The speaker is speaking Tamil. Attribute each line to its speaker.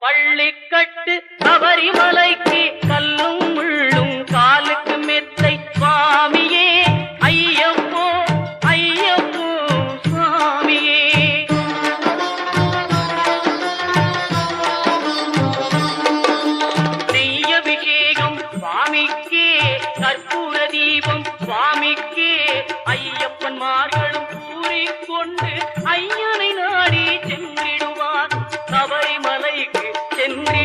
Speaker 1: பள்ளிக்கட்டு சபரிமலைக்கு கல்லும் முள்ளும் காலுக்கு மெத்தை சுவாமியே ஐயப்போ ஐயப்போ சுவாமியே. நெய்யபிஷேகம் சுவாமிக்கே கற்பூர தீபம் சுவாமிக்கே ஐயப்பன்மார்களும் கூறிக்கொண்டு ஐயனை நாடி சென்றிடுவார் சபரிமலைக்கு சென்றி